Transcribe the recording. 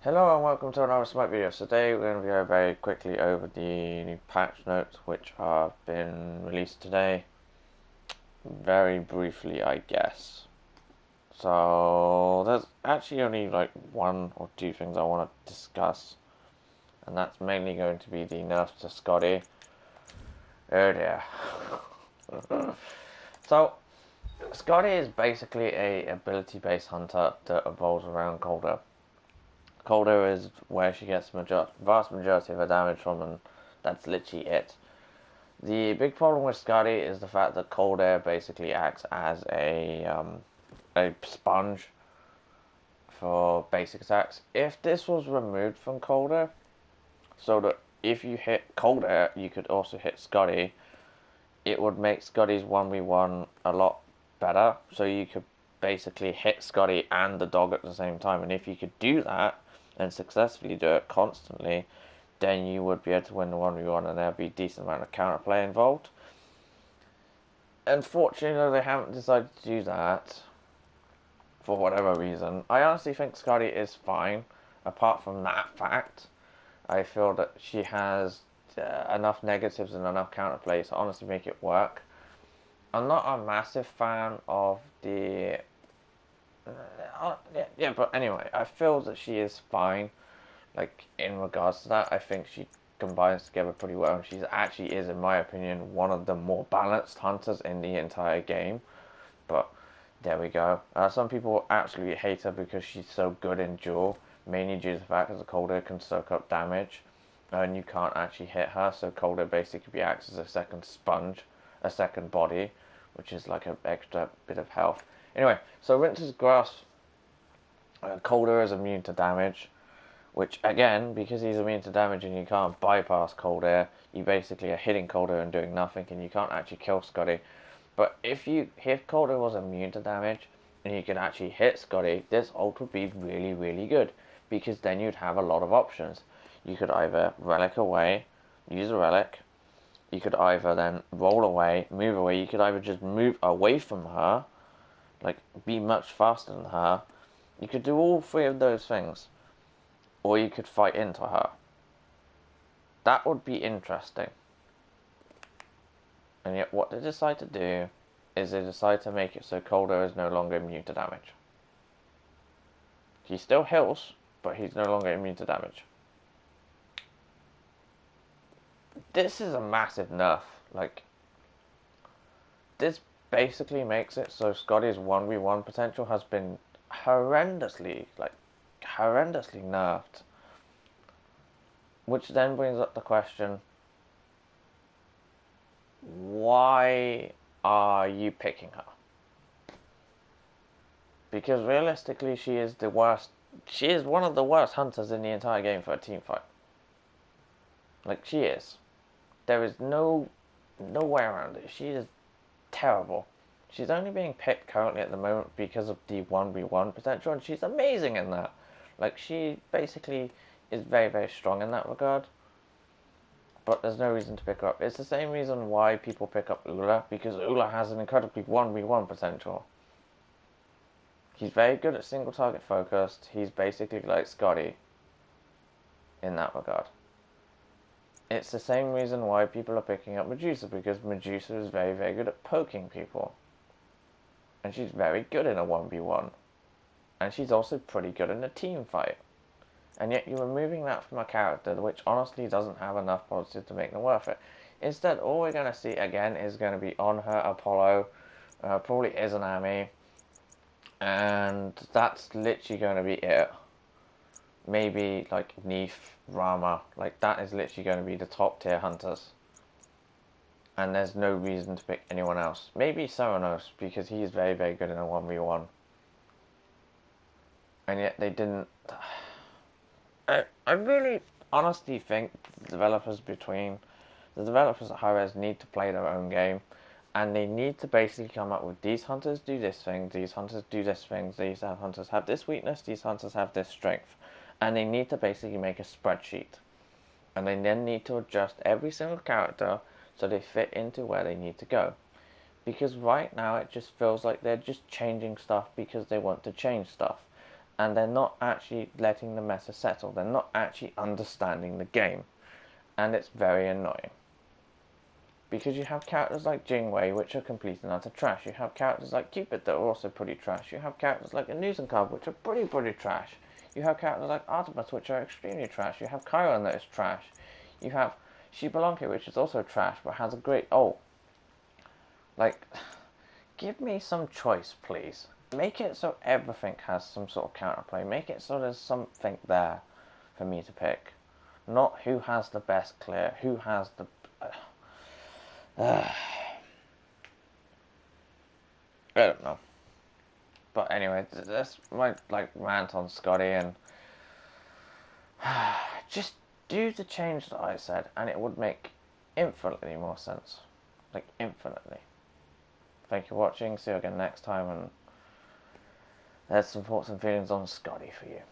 Hello and welcome to another SMITE video. So today we're going to go very quickly over the new patch notes which have been released today. Very briefly, I guess. So there's actually only like one or two things I want to discuss. And that's mainly going to be the nerfs to Skadi. Oh dear. So Skadi is basically a ability based hunter that evolves around Colder. Colder is where she gets the vast majority of her damage from, and that's literally it. The big problem with Skadi is the fact that cold air basically acts as a sponge for basic attacks. If this was removed from cold air, so that if you hit cold air, you could also hit Skadi, it would make Skadi's 1v1 a lot better. So you could basically hit Skadi and the dog at the same time, and if you could do that and successfully do it constantly, then you would be able to win the 1v1 and there'd be a decent amount of counterplay involved. Unfortunately, they haven't decided to do that for whatever reason. I honestly think Skadi is fine, apart from that fact. I feel that she has enough negatives and enough counterplay to honestly make it work. I'm not a massive fan of the yeah, but anyway, I feel that she is fine. Like, in regards to that, I think she combines together pretty well. And she actually is, in my opinion, one of the more balanced hunters in the entire game. But there we go. Some people absolutely hate her because she's so good in duel, mainly due to the fact that the Colder can soak up damage, and you can't actually hit her. So Colder basically acts as a second sponge, a second body, which is like an extra bit of health. Anyway, so Winter's Grasp, Colder is immune to damage, which again, because he's immune to damage and you can't bypass cold air, you basically are hitting cold air and doing nothing, and you can't actually kill Scotty. But if cold air was immune to damage and you could actually hit Scotty, this ult would be really, really good, because then you'd have a lot of options. You could either relic away, use a relic, you could either then roll away, move away, you could either just move away from her, like be much faster than her. You could do all three of those things, or you could fight into her. That would be interesting. And yet what they decide to do is they decide to make it so Colder is no longer immune to damage. He still heals, but he's no longer immune to damage. This is a massive nerf. Like, this basically makes it so Scotty's 1v1 potential has been horrendously nerfed. Which then brings up the question, why are you picking her? Because realistically, she is the worst. She is one of the worst hunters in the entire game for a team fight. Like, she is. There is no way around it. She is terrible. She's only being picked currently at the moment because of the 1v1 potential, and she's amazing in that. Like, she basically is very, very strong in that regard. But there's no reason to pick her up. It's the same reason why people pick up Ula, because Ula has an incredibly 1v1 potential. He's very good at single target focused. He's basically like Scotty in that regard. It's the same reason why people are picking up Medusa, because Medusa is very, very good at poking people. And she's very good in a 1v1. And she's also pretty good in a team fight. And yet you're removing that from a character which honestly doesn't have enough positives to make them worth it. Instead, all we're going to see again is going to be on her Apollo, probably Izanami, and that's literally going to be it. Maybe like Neef, Rama, like that is literally going to be the top tier hunters. And there's no reason to pick anyone else. Maybe Soranos, because he is very, very good in a 1v1. And yet they didn't... I really honestly think the developers at Hi-Rez need to play their own game, and they need to basically come up with, these hunters do this thing, these hunters do this thing, these hunters have this weakness, these hunters have this strength, and they need to basically make a spreadsheet, and they then need to adjust every single character so they fit into where they need to go. Because right now it just feels like they're just changing stuff because they want to change stuff. and they're not actually letting the meta settle. They're not actually understanding the game, and it's very annoying. Because you have characters like Jingwei, which are complete and utter trash. You have characters like Cupid that are also pretty trash. You have characters like Anusenkov, which are pretty trash. You have characters like Artemis, which are extremely trash. You have Chiron that is trash. You have Shibelonke, which is also trash, but has a great... Oh. Like, give me some choice, please. Make it so everything has some sort of counterplay. Make it so there's something there for me to pick. Not who has the best clear, who has the... I don't know. But anyway, that's my rant on Skadi, and just do the change that I said, and it would make infinitely more sense. Like, infinitely. Thank you for watching. See you again next time, and there's some thoughts and feelings on Skadi for you.